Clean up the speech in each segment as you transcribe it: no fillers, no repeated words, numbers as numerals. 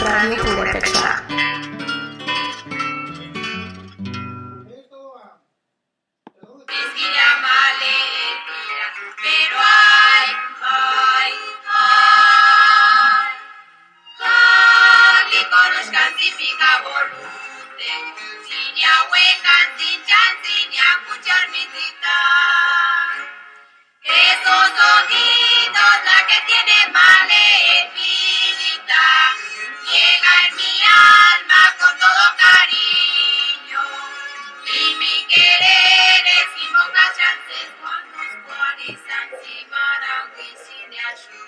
Radio Purépecha. Pero ay, konushkan zipika volute, sinia huecan, sinchan, sinia kuchar misita. Esos ojitos, la que tiene maledita, llega en mi alma con todo cariño, y mi querer es invocar chances cuando cuarizan si marangui sin ayuda.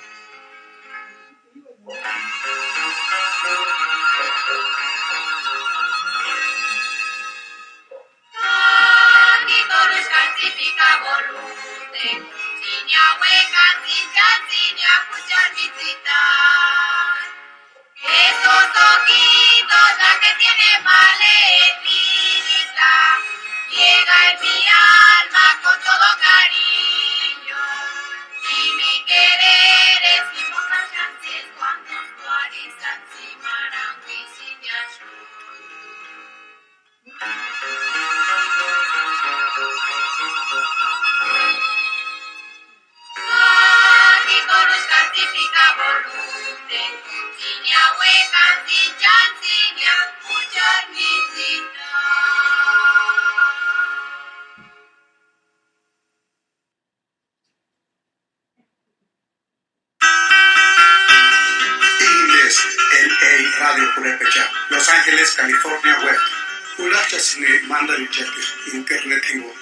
Zipika volute, sinia huecan, sinchan, sinia kuchar visitar. Esos ojitos, la que tiene maledita, llega en mi alma con todo cariño, y mi querer es invocar chances cuando cuarizan si marangui sin ayuda. Zipika volute, sinia huecan, sinchan, sinia kuchar Inglés, LA Radio Purépecha, Los Ángeles, California Web. Ulacha sine mandari chapis, internetivo.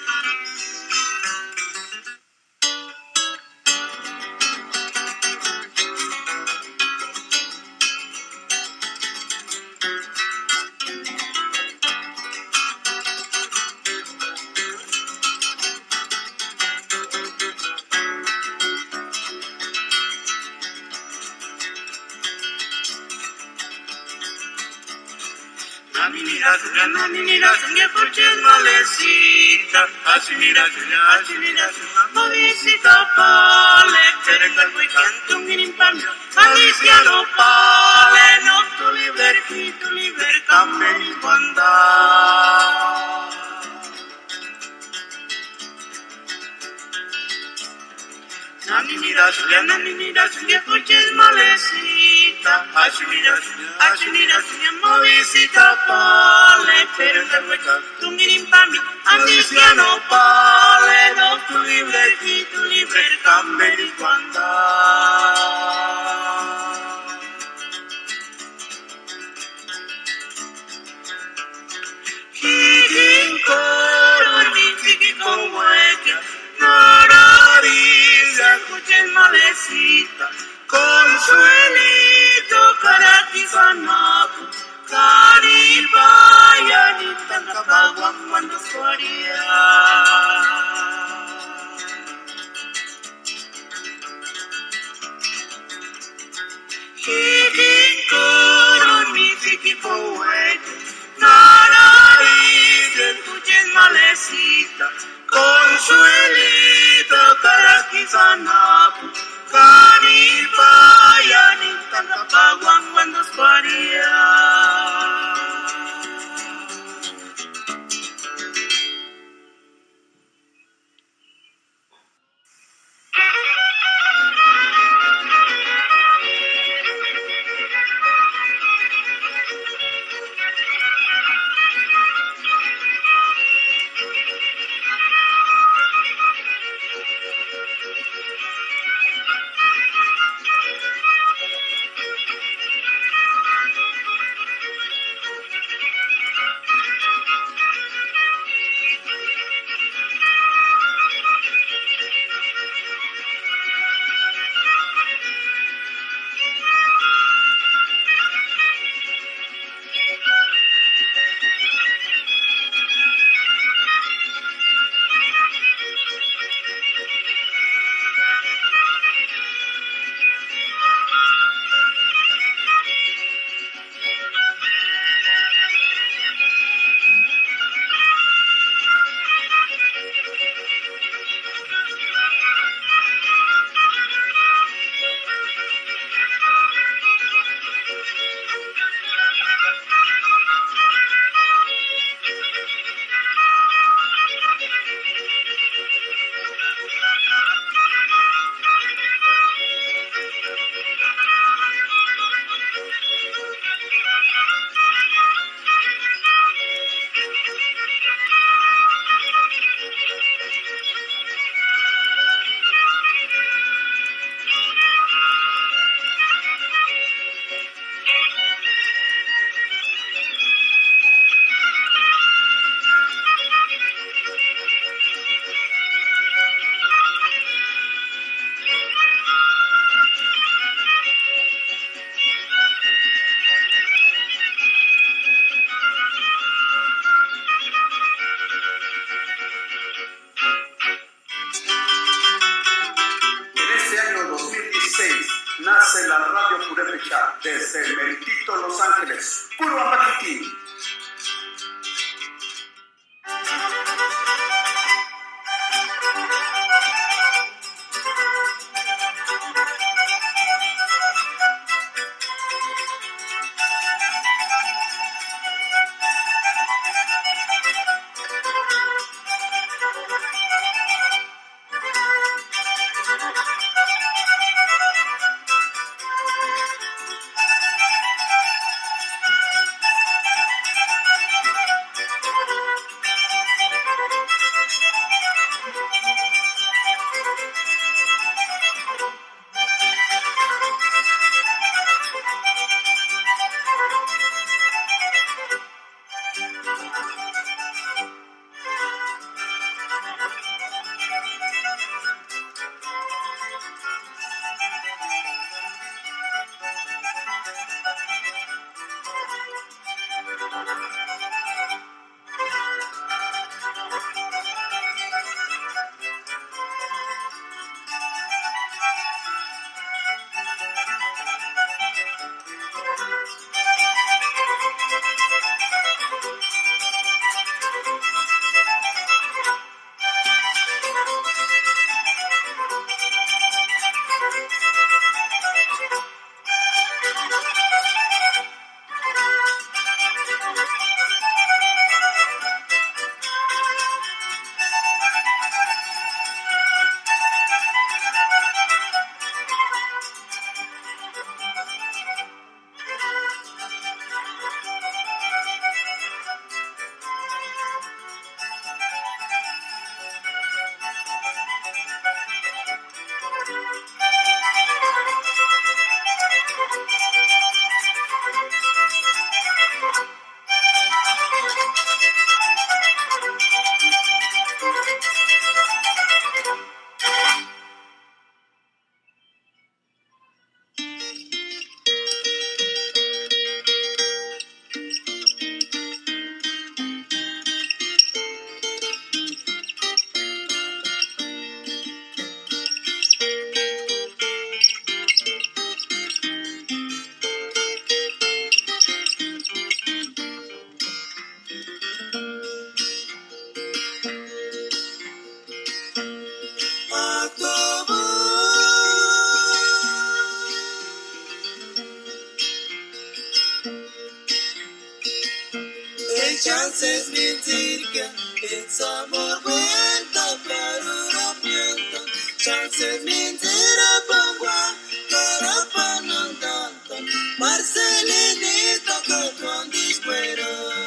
Mira, Julia, porque malecita. Así mira, movisita pale. Terengal muy canto, mirin pamio. Aliciano pale, no tu liber, cameri guanda. Nani mira, Julia, porque malecita. Así mira, movisita pale. Terengal muy canto, mirin pamio. Aliciano pale, no tu liber, cameri guanda. Malecita, consuelito, caratizanapu, caribaya, ni tancapaguan cuando suaría. Hikinkoro, mi fikipoete, nariz, escuchen malecita, consuelito, caratizanapu, caribaya, ni tancapaguan cuando suaría. Hay chances mentir que es amor vuelta para miento. Chances mentir a pangua para panandanta. Marcelinita que tuan dispera.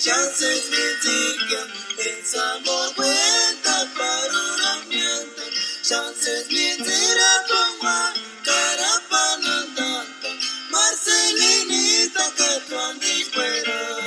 Chances mentir que es amor vuelta para miento. Chances mentir a pangua para panandanta. Marcelinita que tuan dispera.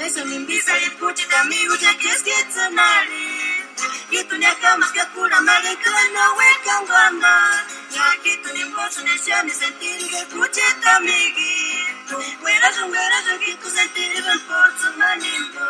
Eso me invisa y puchita amigo ya que es que te mari. Y tú ni acamas que cura madre que no huecan gana. Ya que tú ni vos ni ya ni sentir que puchita amiguito. Huera yo que tú sentir el por tu manito.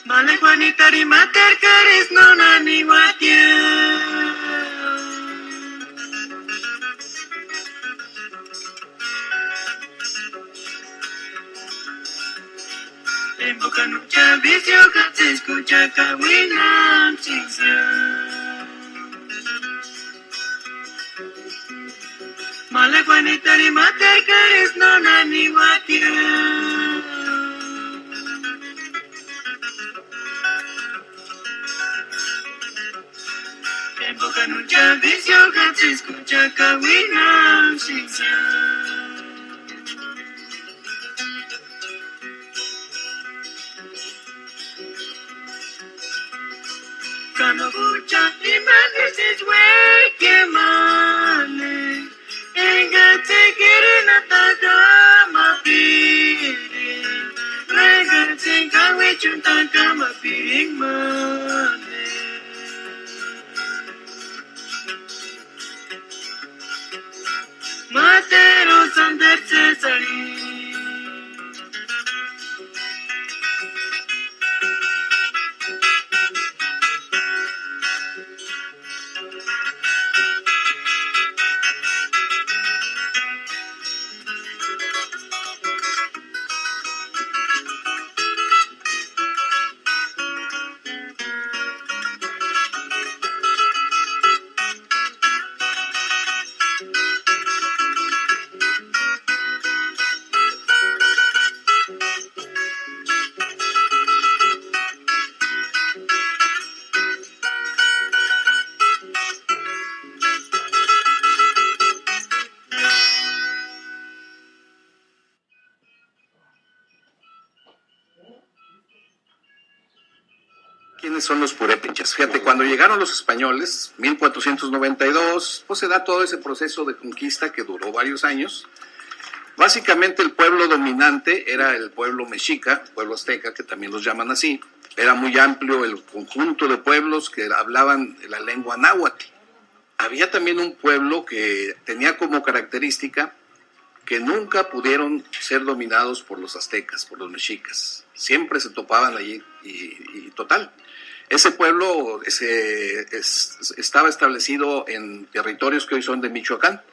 Male Juanita y mater caris no nani guatia. En boca nucha vicio que se escucha cahuina Male Juanita y mater caris no nani guatia. Boca nucha vicio que se escucha cahuina Cuando escucha y me dices güey que male Enga te quieren atacar ma piri Rega te cahui chunta cama piring male Matero Sander Cesari. ¿Quiénes son los purépechas? Fíjate, cuando llegaron los españoles, 1492, pues se da todo ese proceso de conquista que duró varios años. Básicamente el pueblo dominante era el pueblo mexica, pueblo azteca, que también los llaman así. Era muy amplio el conjunto de pueblos que hablaban la lengua náhuatl. Había también un pueblo que tenía como característica que nunca pudieron ser dominados por los aztecas, por los mexicas. Siempre se topaban allí y total. Ese pueblo estaba establecido en territorios que hoy son de Michoacán.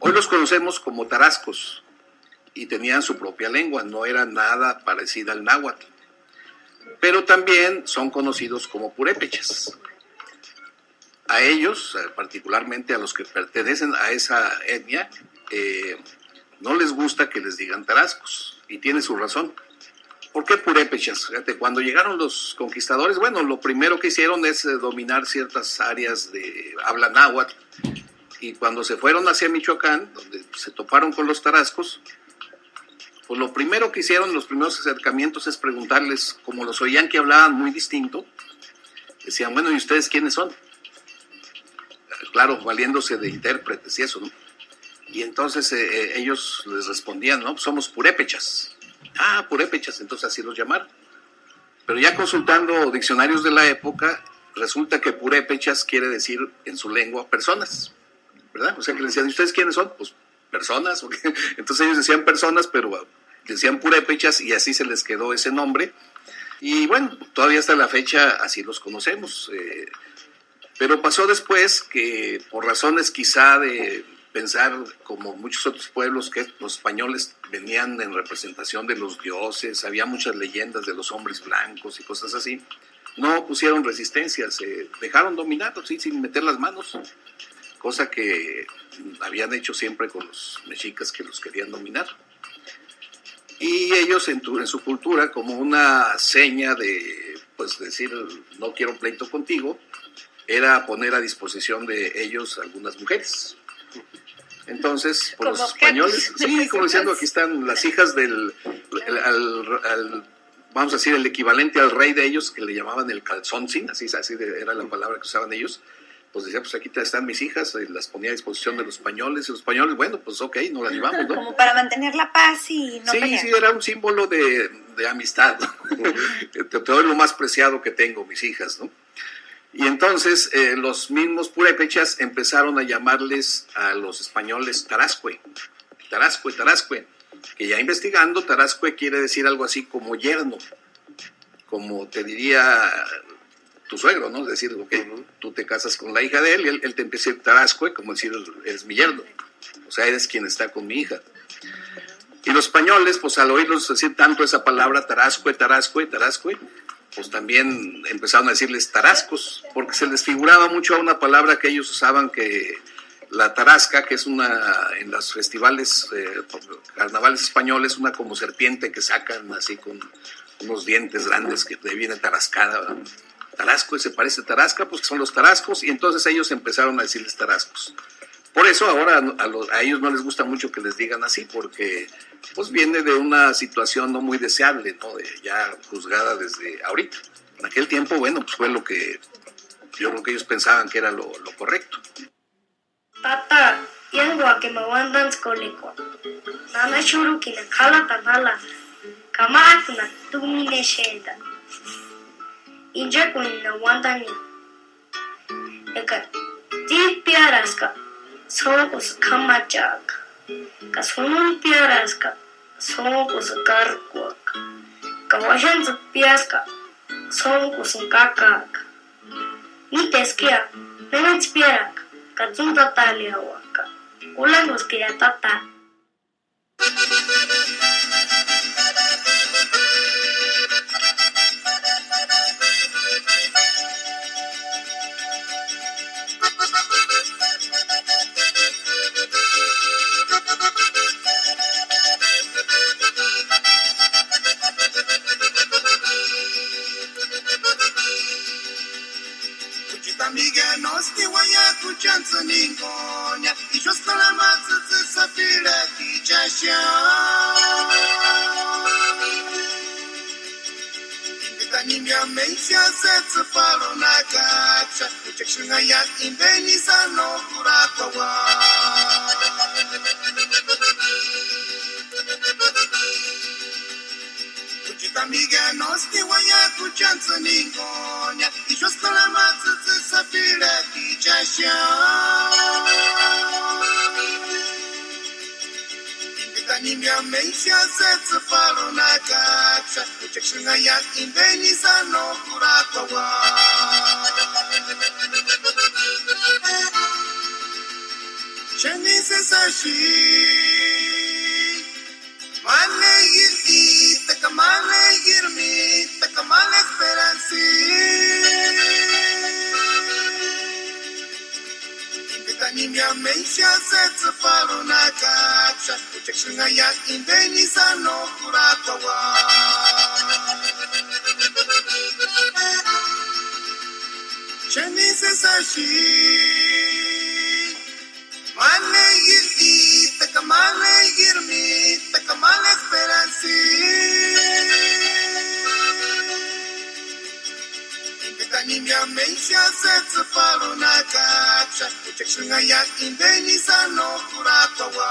Hoy los conocemos como tarascos y tenían su propia lengua, no era nada parecida al náhuatl. Pero también son conocidos como purépechas. A ellos, particularmente a los que pertenecen a esa etnia, no les gusta que les digan tarascos, y tiene su razón. ¿Por qué purépechas? Fíjate, cuando llegaron los conquistadores, bueno, lo primero que hicieron es dominar ciertas áreas de habla náhuatl, y cuando se fueron hacia Michoacán, donde se toparon con los tarascos, pues lo primero que hicieron, los primeros acercamientos, es preguntarles, como los oían que hablaban muy distinto, decían, bueno, ¿y ustedes quiénes son? Claro, valiéndose de intérpretes y eso, ¿no? Y entonces ellos les respondían, ¿no? Somos purépechas. Ah, purépechas, entonces así los llamaron. Pero ya consultando diccionarios de la época, resulta que purépechas quiere decir en su lengua personas, ¿verdad? O sea que le decían, ¿y ustedes quiénes son? Pues personas. Entonces ellos decían personas, pero decían purépechas y así se les quedó ese nombre. Y bueno, todavía hasta la fecha así los conocemos. Pero pasó después que por razones quizá de pensar, como muchos otros pueblos, que los españoles venían en representación de los dioses, había muchas leyendas de los hombres blancos y cosas así. No pusieron resistencia, se dejaron dominar, ¿sí? Sin meter las manos, cosa que habían hecho siempre con los mexicas que los querían dominar. Y ellos en su cultura, como una seña de, pues, decir, no quiero pleito contigo, era poner a disposición de ellos algunas mujeres. Entonces, por los españoles, sí, como diciendo, aquí están las hijas del, vamos a decir, el equivalente al rey de ellos, que le llamaban el calzoncín, así era la palabra que usaban ellos. Pues decía, pues aquí están mis hijas, y las ponía a disposición de los españoles, y los españoles, bueno, pues ok, nos las llevamos, ¿no? Como para mantener la paz y no pelear. Sí, era un símbolo de amistad, ¿no? Te doy lo más preciado que tengo, mis hijas, ¿no? Y entonces los mismos purépechas empezaron a llamarles a los españoles Tarascue, que ya investigando, Tarascue quiere decir algo así como yerno, como te diría tu suegro, ¿no? Es decir, okay, tú te casas con la hija de él y él te empieza a decir Tarascue, como decir, eres mi yerno, o sea, eres quien está con mi hija. Y los españoles, pues al oírlos decir tanto esa palabra, Tarascue, pues también empezaron a decirles tarascos, porque se les figuraba mucho a una palabra que ellos usaban, que la tarasca, que es una, en los festivales, carnavales españoles, una como serpiente que sacan así con unos dientes grandes que viene tarascada, ¿verdad? Tarasco, se parece a tarasca, pues son los tarascos, y entonces ellos empezaron a decirles tarascos. Por eso ahora a ellos no les gusta mucho que les digan así, porque pues viene de una situación no muy deseable, ¿no? Ya juzgada desde ahorita. En aquel tiempo, bueno, pues fue lo que yo creo que ellos pensaban que era lo correcto. Tata, yango que me wandan skoliko. Nana shuru que la kala tanala. Kama na tumine sheda. Inja kun na wandan ya. Eka, ti piaraska. Songos kamachak. Kasunun piaraska. Songos garkuak. Kawashan piaska. Songos kakak. Ni teskia. Nengan piarak. Kazun tata liawaka. Ulan los que ya tata. Amiga nosti waya kuchanza ningonya Isho salama tsitsi sapira kichasha Ingetanimia meisha setsi palo nakacha Uchakshinga ya imbeni sano kurakwawa Amiga nosti waya kuchanza ningonya Isho salama tsitsi sapira kichasha Ingetanimia meisha setsi palo nakacha Uchakshinga ya imbeni sano kurakwawa Shenise sashi Male yirmi, takamale yirmi, takamale esperansi. Ingetanimia meisha setsi palo nakacha, uchakshinga ya imbeni sano kurakwawa. Shenise sashi. Male yirmi, takamale yirmi, takamale esperansi. Ingetanimia meisha setsi palo nakacha, uchakshinga ya imbeni sano kurakwawa.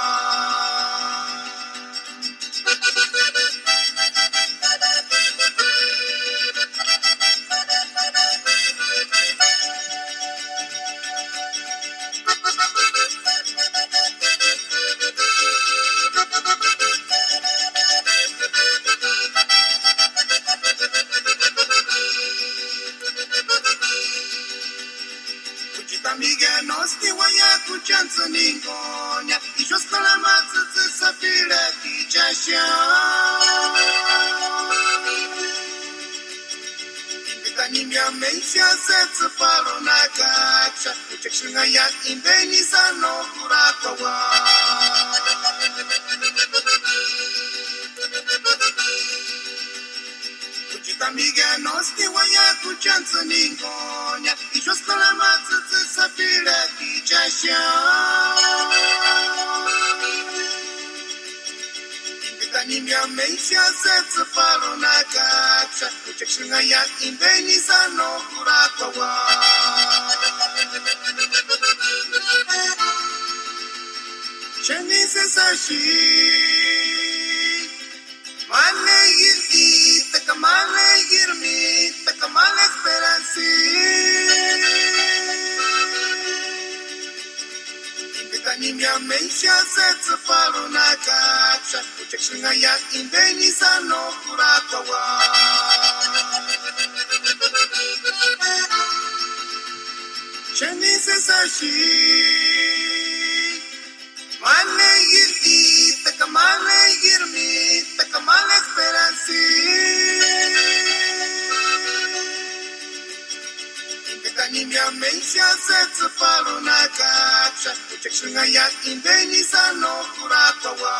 Amiga nosti waya kuchanza ningo ishostala matsatsi sapira kijasha Imbetanimia meisha setsu palo nakacha Uchakshinga ya imbeni sano kurakawa Amiga nosti waya kuchanza ningonya Ishostala matsatsi sapira kijasha Imbetanimia meisha setsu palo nakacha Uchakshinga ya imbeni sano kurakawa Chenise sashi Mane yirti, takamale yirmi, takamale esperansi. Imbetanimia meisha setsu palo nakacha, uchakshinga ya imbeni sano kurakawa. Chenise sashi, mane yirti, takamale yirmi, takamale esperansi. Imbetanimia meisha setsu palo nakacha, uchakshinga ya imbeni sano kurakawa.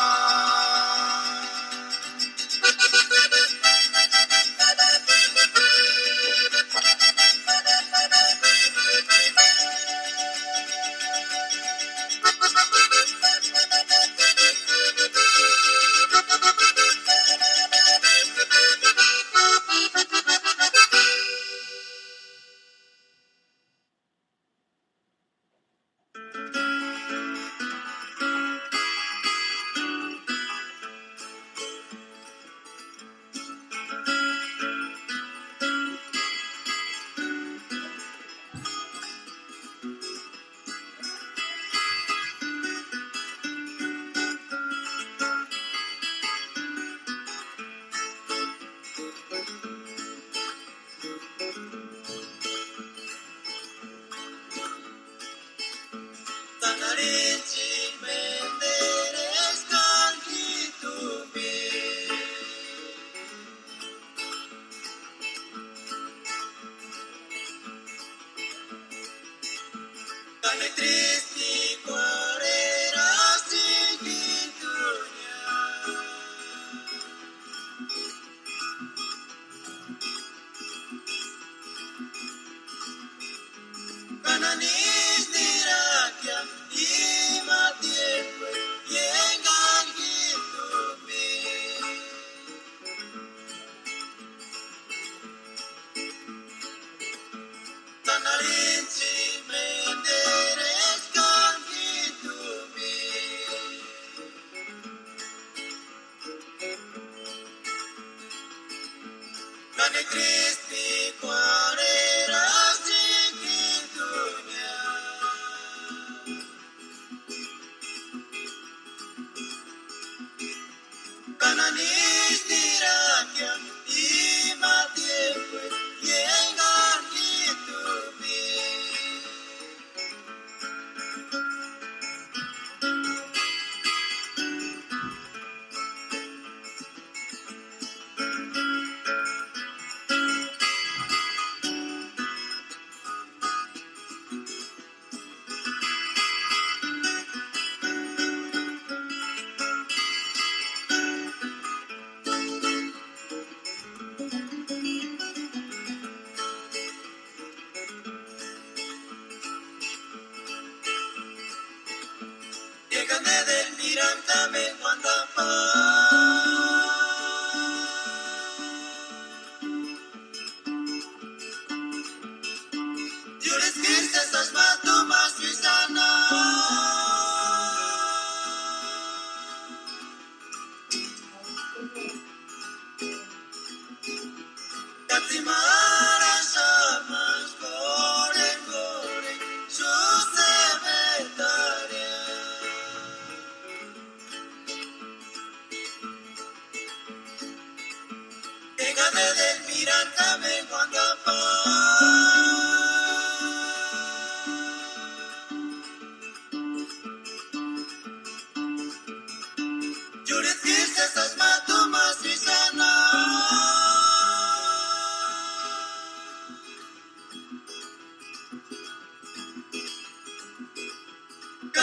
Turitise esas matumas visana.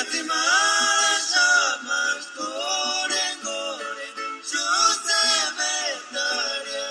Katimasha mas gore gore, Jose Vetaria.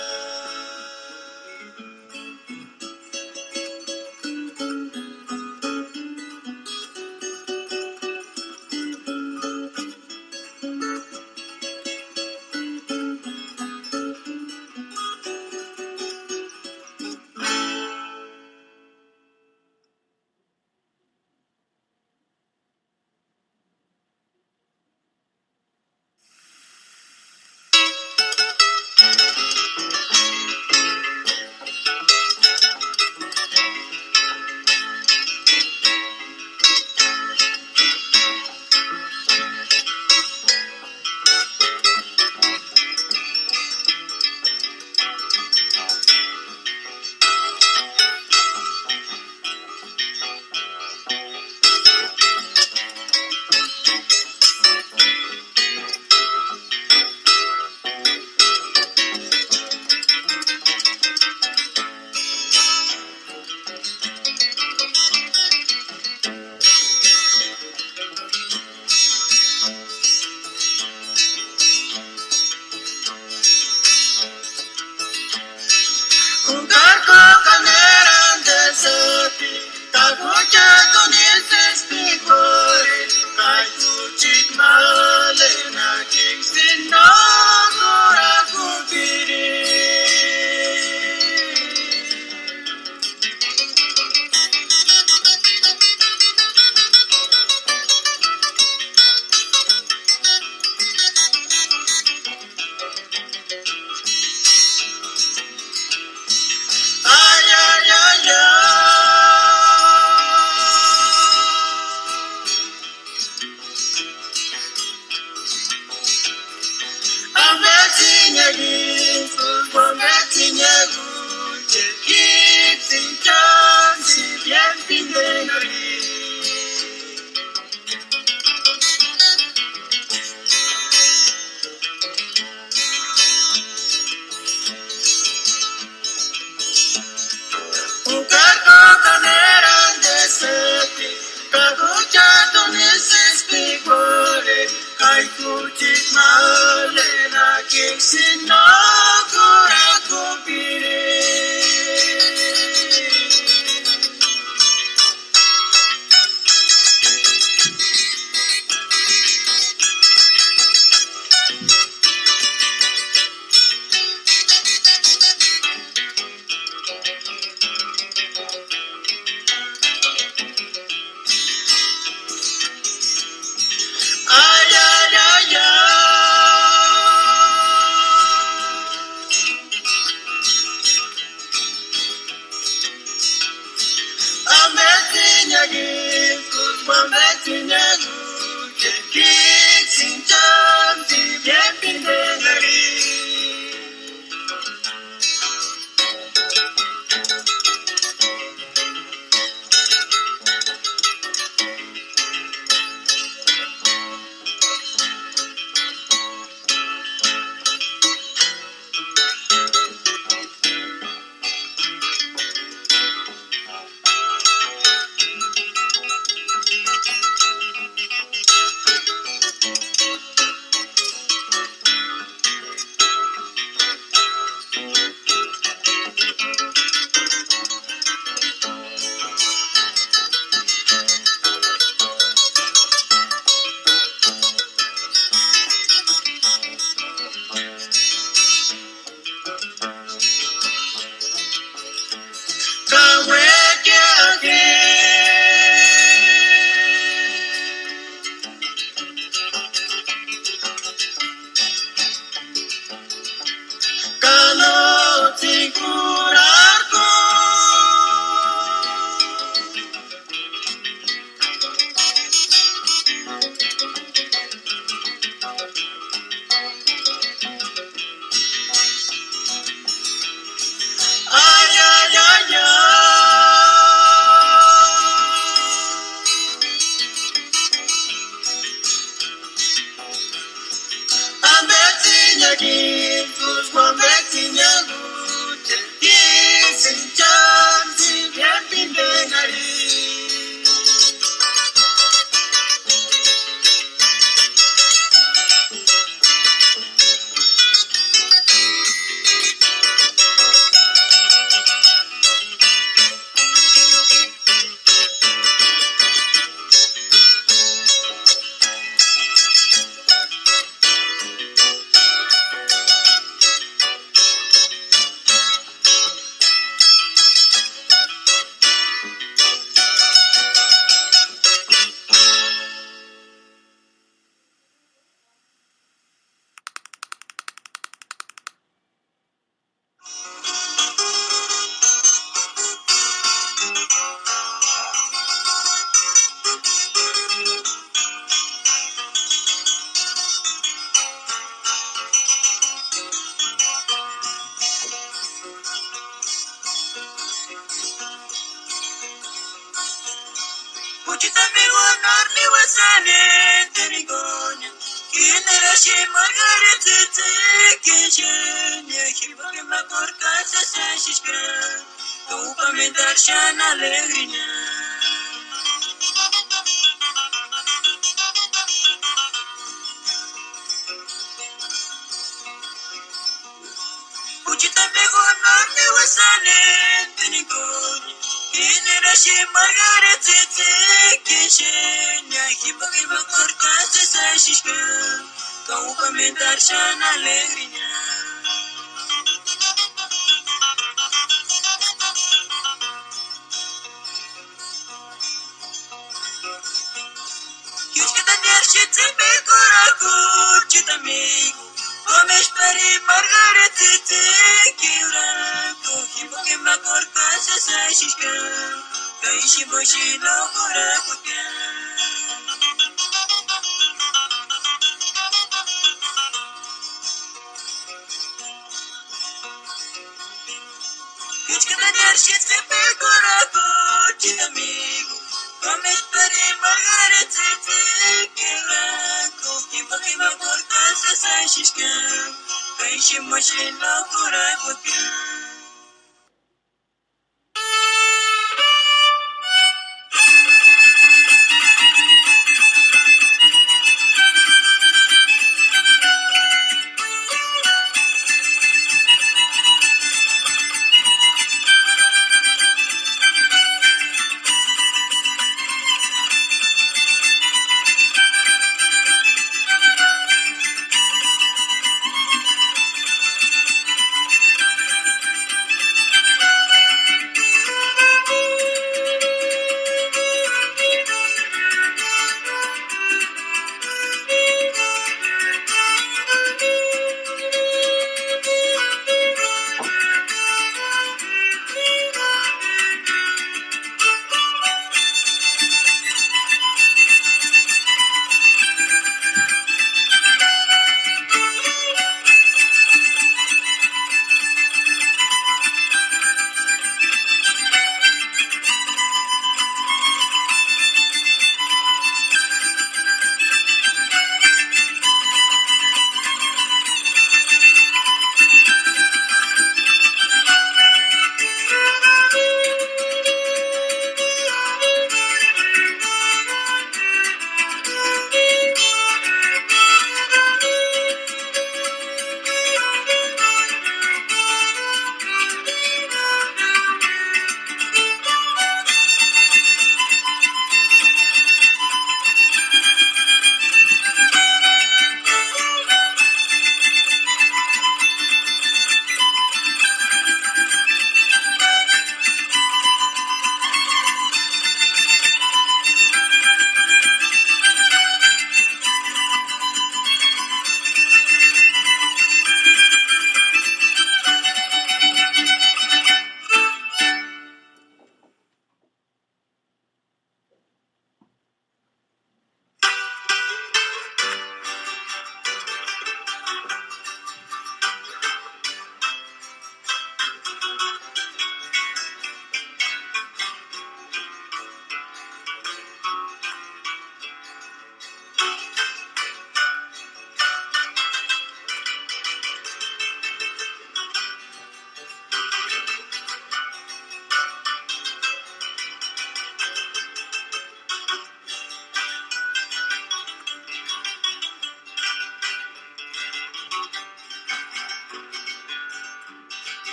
Ugarko kaneran desepi, kagucha tonises pikore, kayuchik malena kiksin no kura kubiri. Ay, ay, ay, ay. Ambetinye gifus, ambetinye guche, gipsin chansi, bien pindenori. Ugarko kaneran desepi, kagucha tonises pikore, kayuchik malena kiksin no kura kubiri. Ay, ay, ay, ay. Ambetinye gifus, ambetinye guche, kiksin chansi, bien pindenori. Kaweke ake. Kanoti kurarko. Ay, ay, ay, ay. Kuchitamigo narni wasane tenigonya. Kinerashi Margaret Kitchen. Yahiba Makorka Sashishka. Upa me darshan alegria. Kuchitamigo narni wasane tenigonya. Kinerashi Margaret Kitchen. Yahiba Makorka Sashishka. Upa me darshan alegria. Margaret Kiura, Kiboke Makorka Sashishka, Kaishi Boshi no Kurakuka. Kuchkadar shitse pe Kuraku, Chitamigo, Comespari Margaret Kiura, Kiboke Makorka Sashishka. Kaishi Moshi no Kurakuka.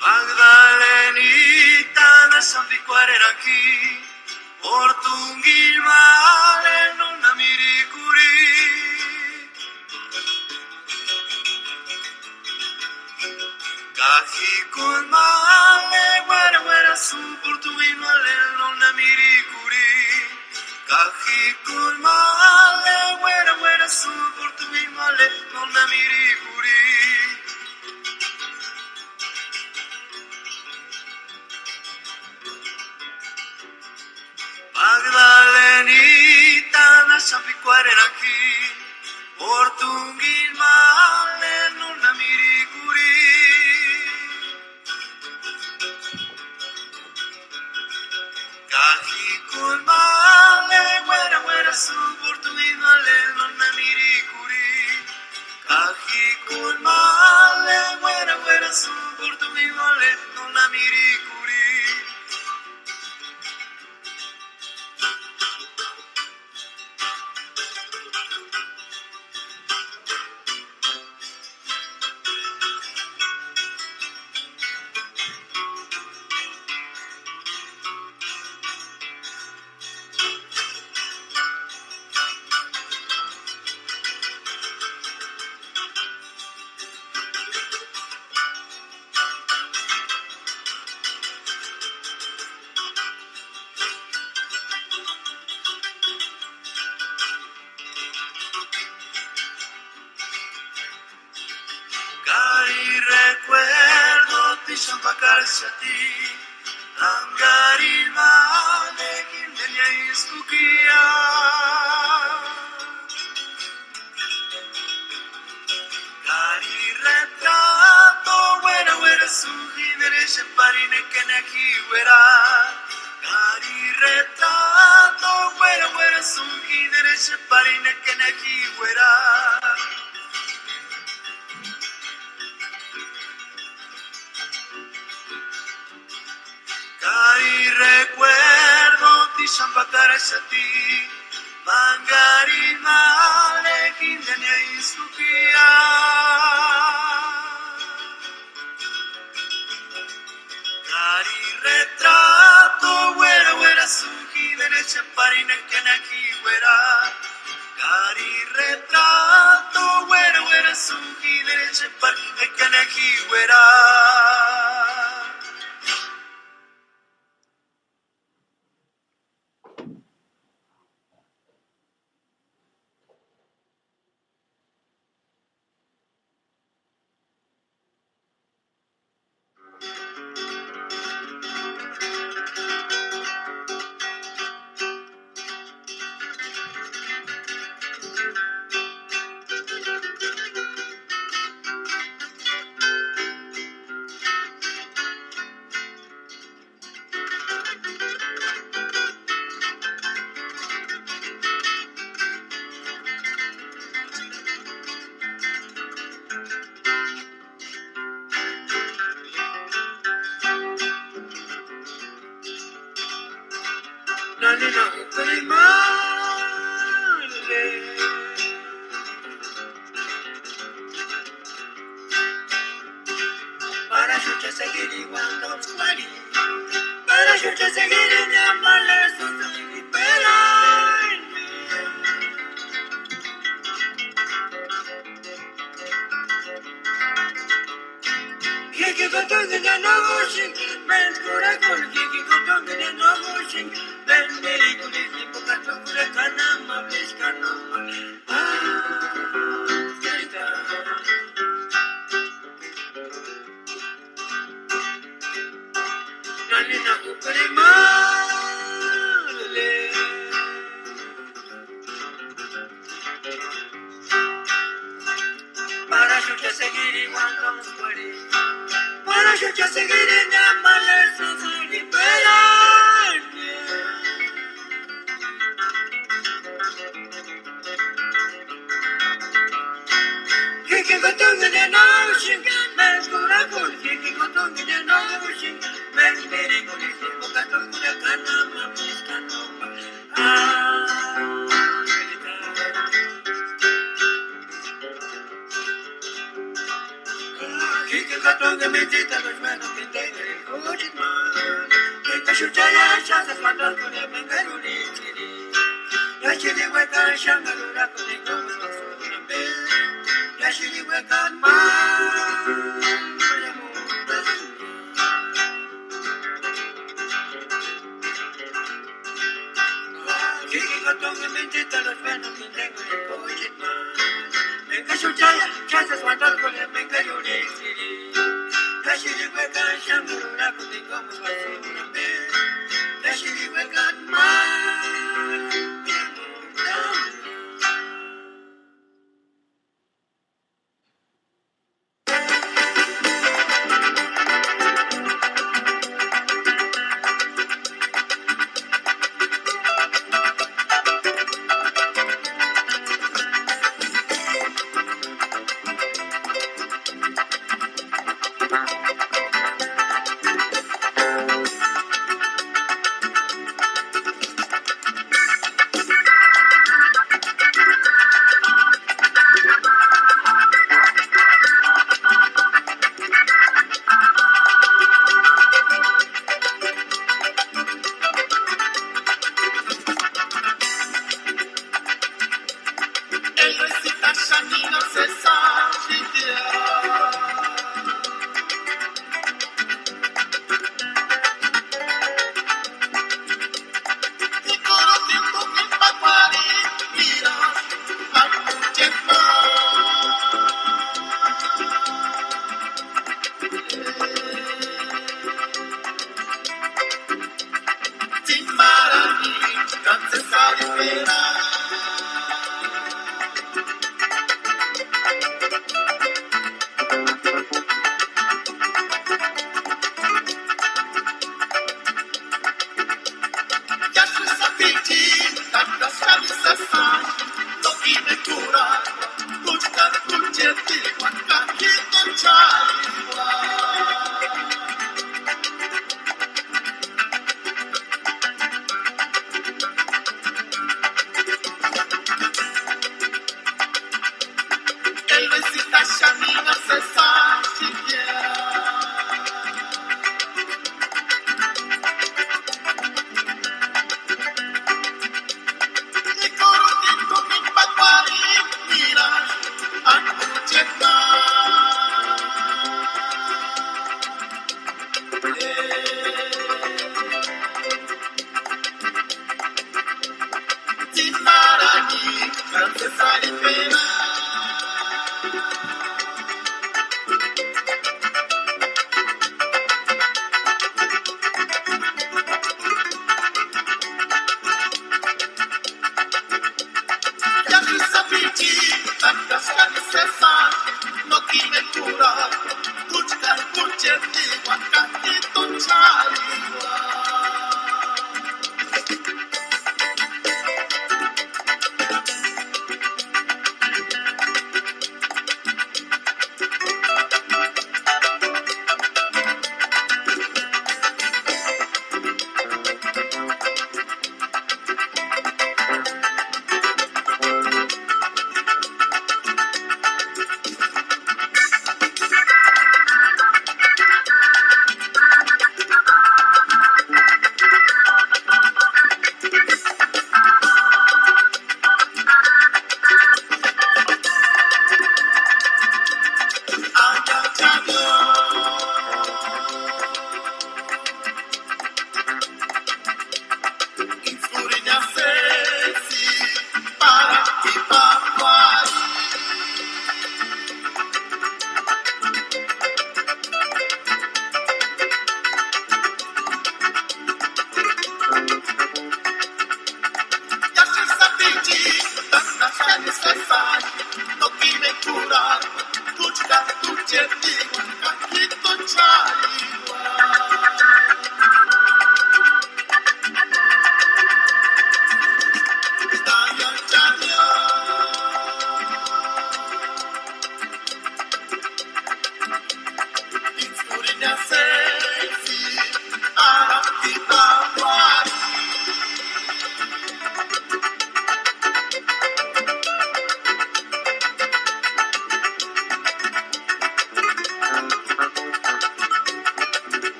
Magdalenita de San Piquareraki, Portungil male non miricuri. Cajicul male, guara su Portungil male non miricuri. Cajicul male, guara su Portungil male non miricuri. Magdalenita na San Piquareraki, Portungil male non miricuri. Cari recuerdo ti sampacarsi a ti, angari male kindenya iskukia. Cari retrato wera wera suhi vereshe parine keneki wera. Cari retrato wera wera suhi vereshe parine keneki wera. Cari recuerdo ti sampacarsi a ti, magari male kindenya iskukia. Cari retrato wera wera suhi vereshe parine keneki wera. Cari retrato wera wera suhi vereshe parine keneki wera. Para yo seguir igual los cuari, para yo seguir en llamarles sus liberarme. Kiki kotongi na nogoshin, men kura kul kiki kotongi na nogoshin, men meri kulisi pokato kure kanama blish kanama. Nalina upre male, para yo seguir igual los cuari, para yo seguir en llamarles sus liberarme. Kiki kotongi na nogoshin, men kura kul kiki kotongi na nogoshin, men meri kulisi pokato kure kanama blish kanama. Kiki kotongi medita los manos que tengo el kojitman. Kika shuchaya shasas manos kune mengaruni chiri. Yashiri weka shangarura kune gomu kosurambe. Yashiri weka Kiki kotongi medita los manos que tengo el kojitman. Kika shuchaya shasas manos kune mengaruni chiri. Yashiri weka shangarura kune gomu kosurambe. Yashiri weka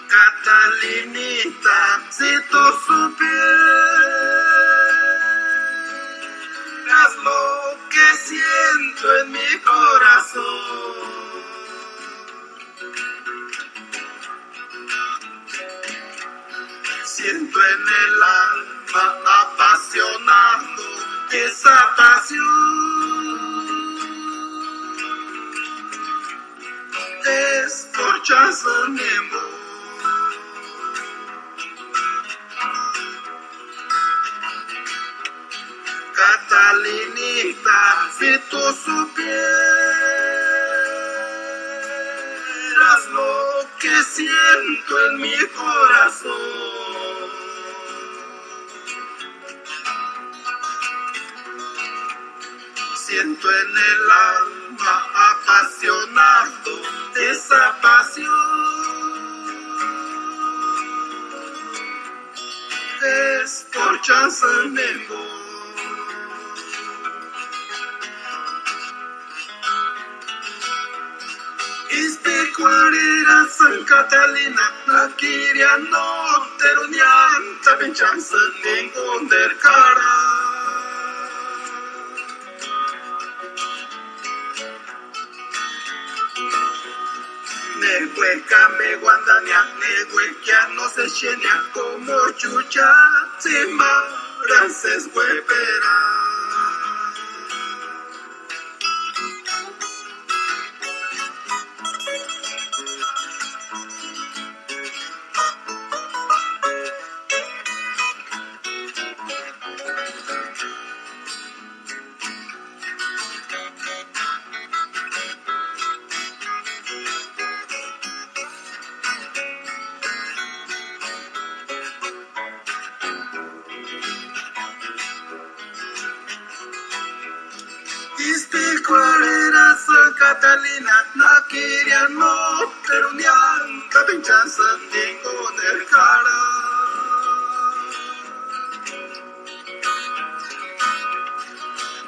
Catalinita, si tú supieras lo que siento en mi corazón. Siento en el alma apasionando esa pasión. Descorchazo mi amor. Catalinita, si tú supieras lo que siento en mi corazón. siento en el alma apasionado esa pasión. Es por Chanzanego. Istiqualira San Catalina, Nakiriano, Terunian, Tabin Chanzanego del cara. Nehueca me guandania, nehueca no se llena como chucha, tima, rances huepera. Istiqualira San Catalina, Nakiriano, Terunian, Tabin Chanzanego del cara.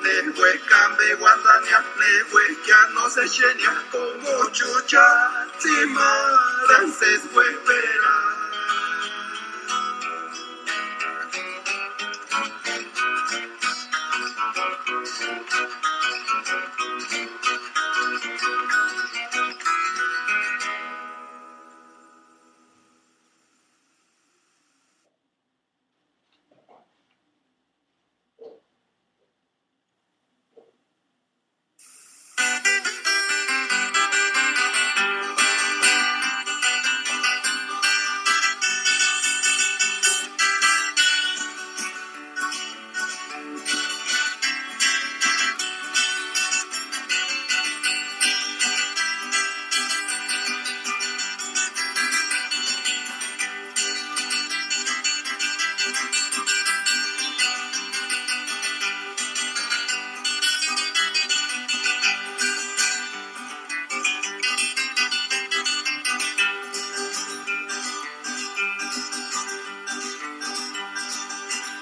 Nehueca me guandania, nehueca no se llena como chucha, tima, rances huepera.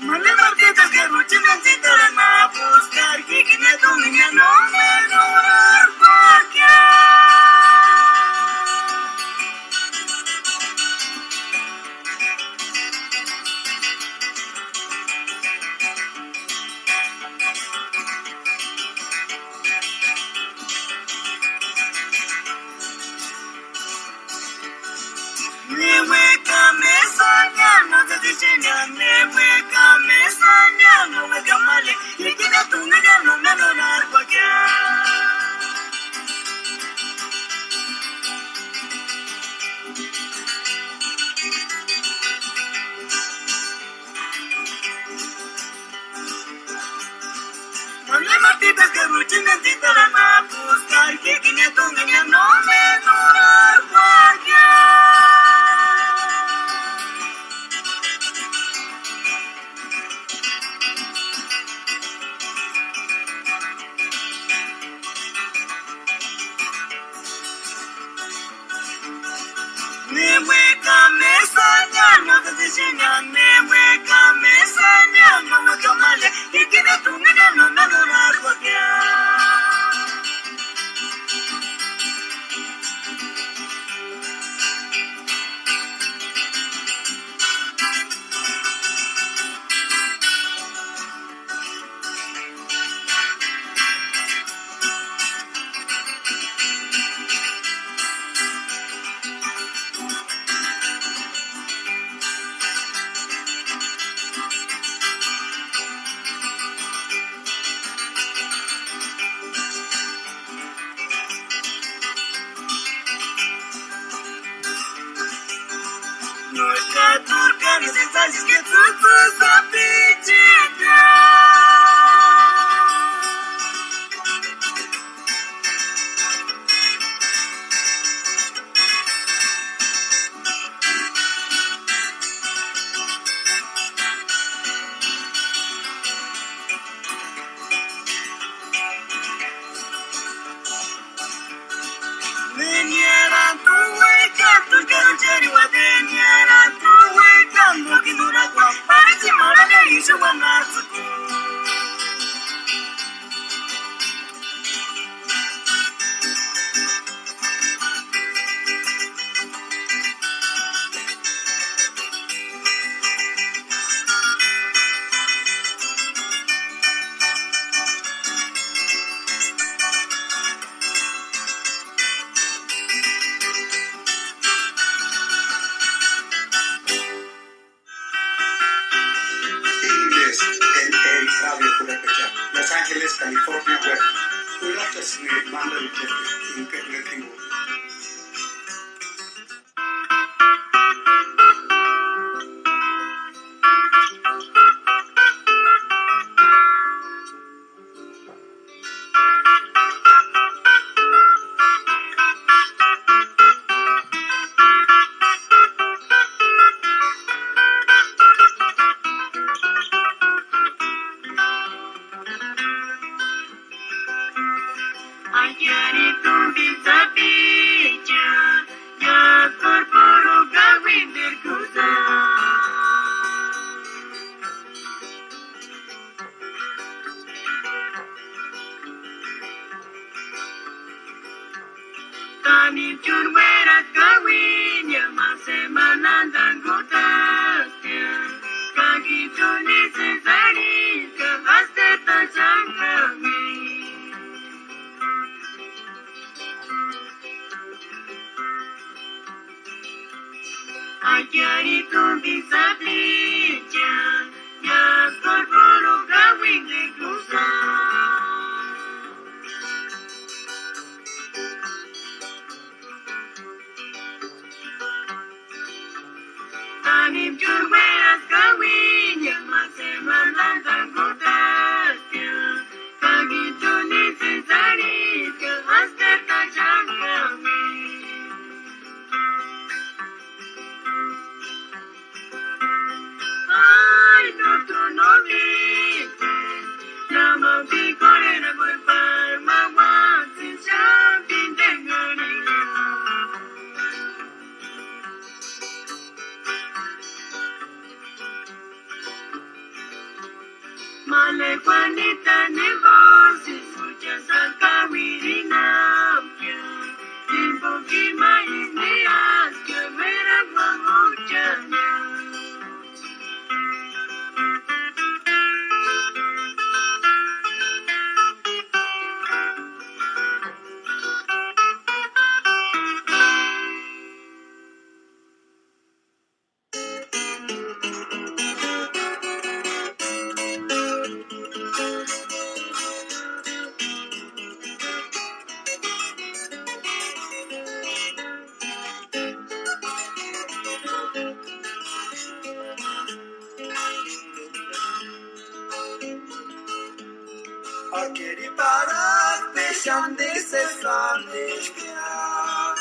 Mane marqueta que ruchinan si te van a buscar, que me domina no me lograr Nehueca me saña, no te diseña, nehueca me saña, no me camale, y que no tú me no me adorar cualquiera. Mane martitas que ruchinan si te van a buscar, que no tú me no me adorar cualquiera. Nehueca me saña, no te diseña, nehueca me saña, no me camale, y que no tú me no me adorar cualquiera. Ángeles, el Radio Purépecha, Los Ángeles, California, Web. Cuidatas ni manda el que Akeri parak peşande seslanmış ya.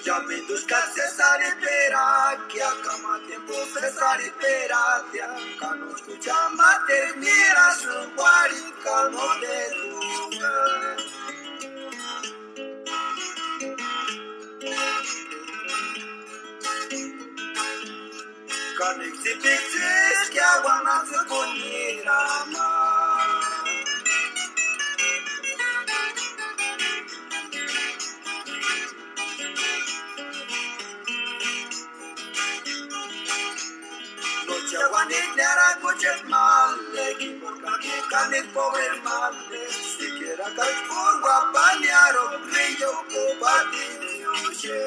Ya me induzca Cesar Perakia, cama tiempo Cesar Peratia, cano escucha mater mira su guarica no te duga. Conexipixis que aguanazo con mirama. Noche aguanignera coches male, que porca que canes pobre male, siquiera caes por guapanearo, brillo copatiñuche.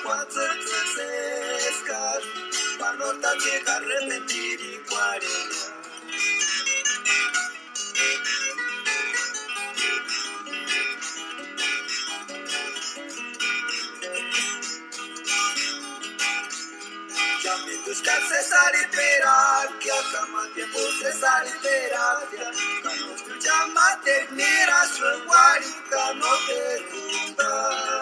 Quando sescar, panota llega a repetir y cuarenta. Ya me busca Cesar y Peraquia, cama tiempo Cesar y Peraquia, cuando escucha maternera su guarica no te gusta.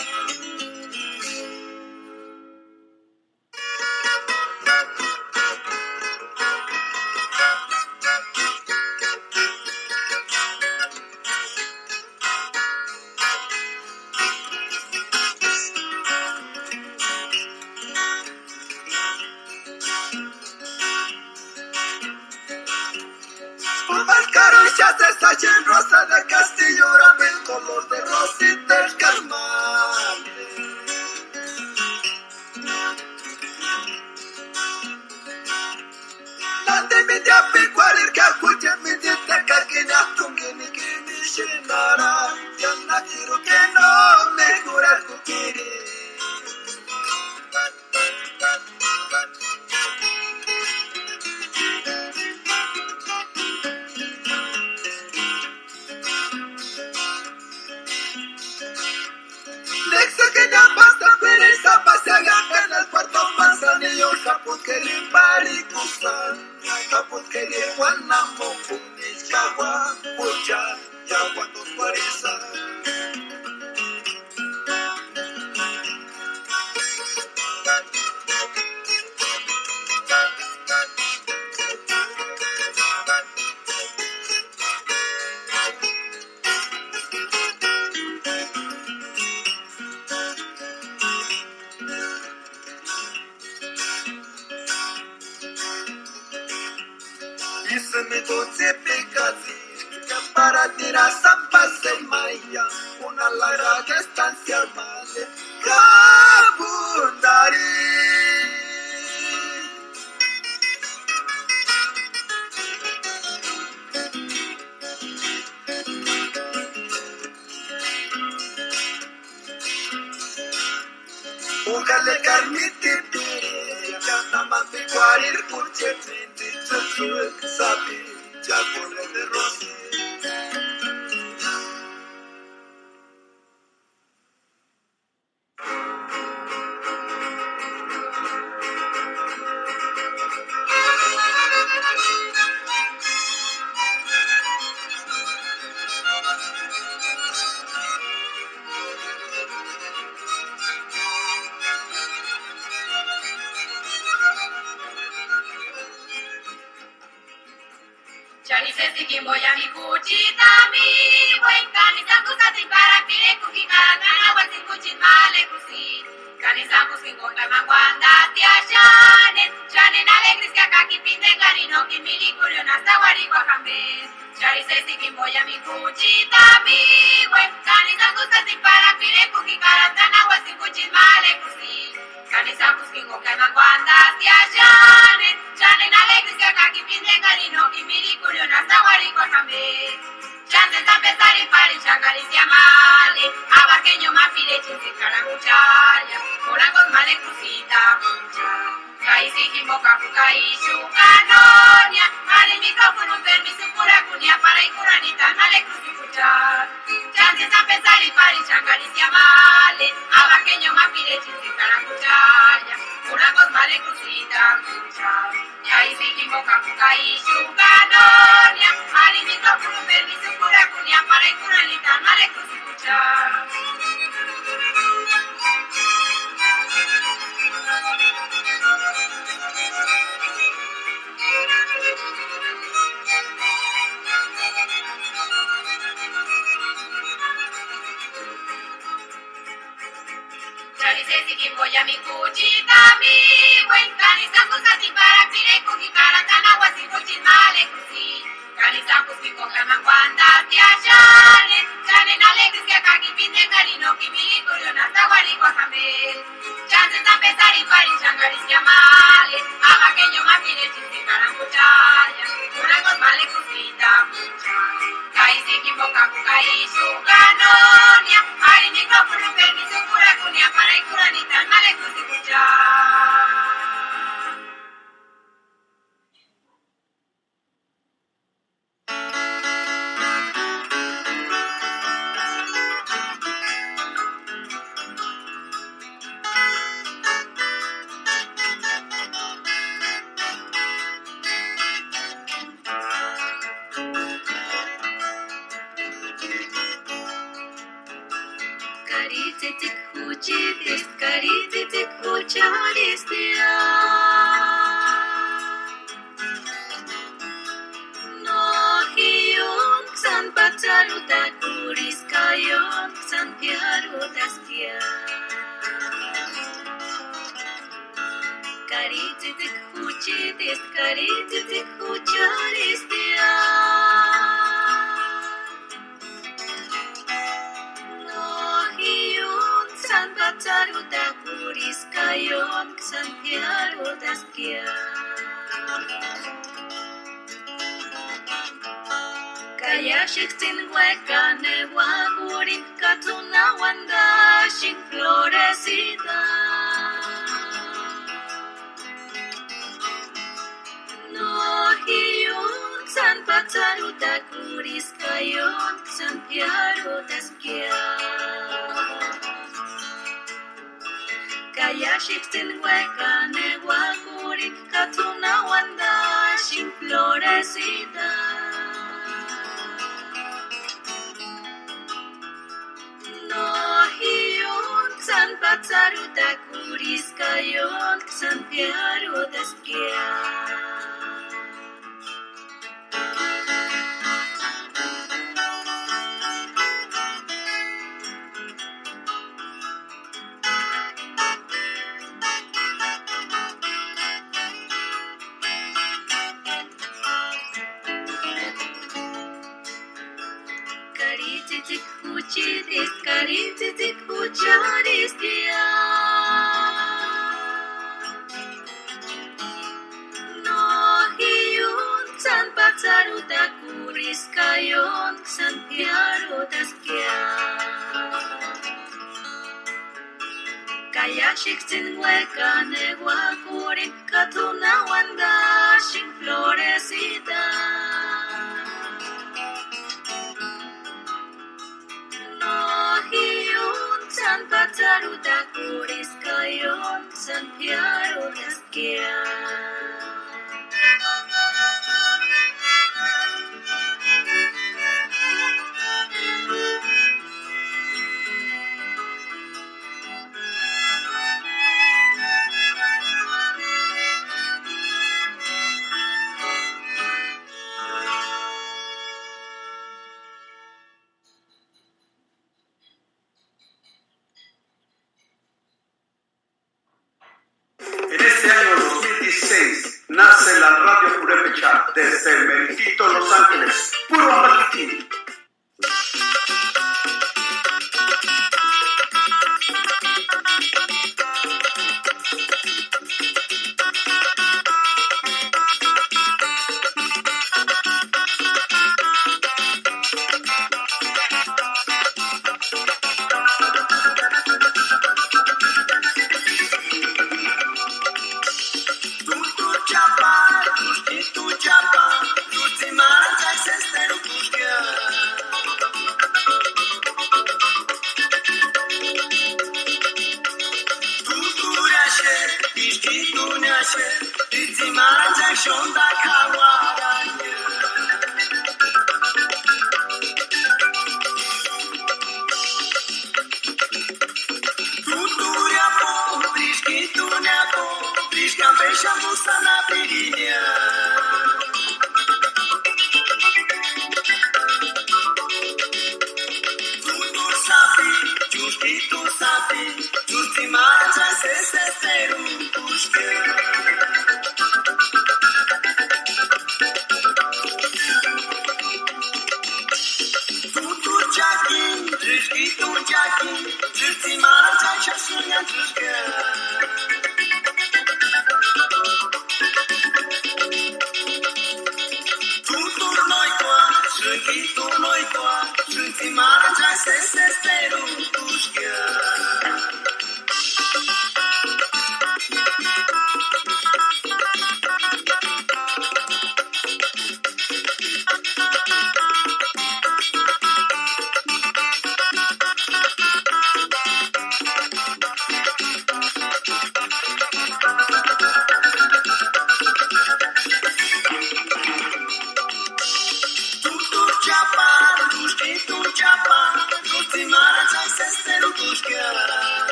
calle rosa de Castillo, era el color de Rosita el Carmán. Nande mi diapi kwarir ka kuche mi dita kakina tungini kini shinara. Yana kiru que no me cura kukiri. Nexa que ya basta pereza pasear en el puerto Manzanillo, Japón quería Maricusa. Kaput kere wana moku ni chawa pucha ya wando parisa. Se me doce pecati, que para tirar zampas en Maya, una larga estancia male, Kabundari. Ujale carmiti pire, ya más de guarir cuche menti chuchu sabi, ya pone de rosy. Charisesi kimboya mikuchita mi buen kanisa kusati para pire kukikana wasi kuchin male kusi kanisa kusingonga mangwanda tiashane chane na alegris que acá kipinde garino kimili kurio na sawari kwa kambe Charisesi kimboya mikuchita mi buen kanisa kusati para pire kukikana wasi kuchin male kusi kanisa kusingonga mangwanda tiashane chane na alegris que acá kipinde garino kimili kurio na sawari kwa kambe chances a empezar y para changalicia male abarqueño mafile chinsi caramuchaya morangos male crucita mucha kaisi kimboka kukaishu kanonia male micrófono permiso pura kunia para ikuranita male crucifucha chances a empezar y para changalicia male abarqueño mafile chinsi caramuchaya morangos male crucita mucha kaisi kimboka kukaishu kanonia male micrófono permiso pura kunia para ikuranita male crucifucha Charisesi kimboya mikuchita mi buen kanisa kusati para pire kukikarantana wasi kuchin male kusi kanisa kusikoka mangwanda tiashane chane na alegris que acá kipinde garino kimili kurio na sawari kwa kambe chances a empezar y para changalicia male abaqueño mafile chinsi caramuchaya urangos male kusita mucha kaisi kimboka kukaishu kanonia mali micrófono permiso pura kunia para ikuranita male kusikucha pataru da kuris kayon Santiago daskia Kaya shiktin hueca newagurin Katuna wanda shin florecida No hiyun san pataru da kuris kayon Santiago daskia Kaya shiktin hueca newagurin Katuna wanda shin florecida San pataru da kuris kayon Santiago daskia Karititik huchidis, karititik huchadis dia No hiyun san pataru da kuris kayon Santiago daskia Kaya shiktin hueca newagurin Katuna wanda shin florecida San pataru da kuris kayon Santiago daskia En este año 2016 nace la Radio Purépecha desde el Meritito Los Ángeles, puro Ambaquitín.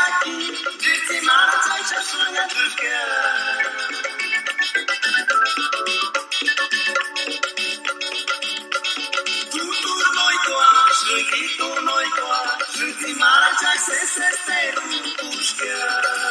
Jackie, Dixie Marta, Chasuna, Tuska. Tutur noitoa, Shrikitu noitoa, Dixie Marta, Sese, Tuska.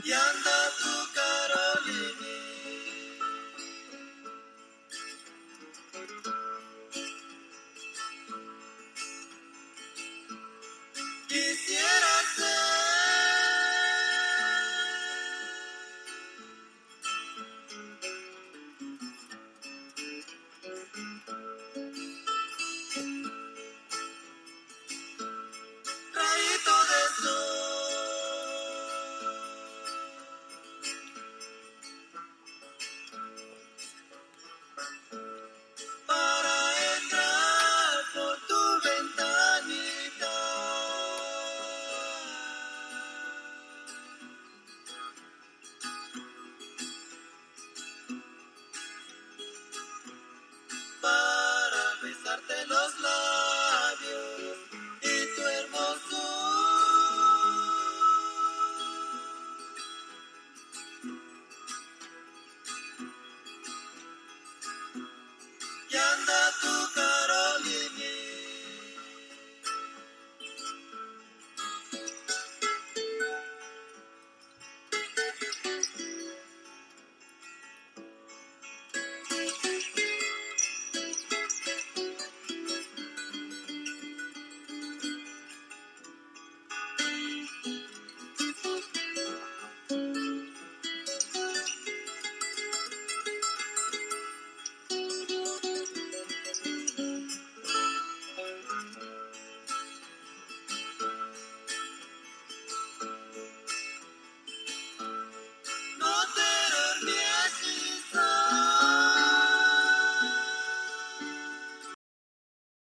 y anda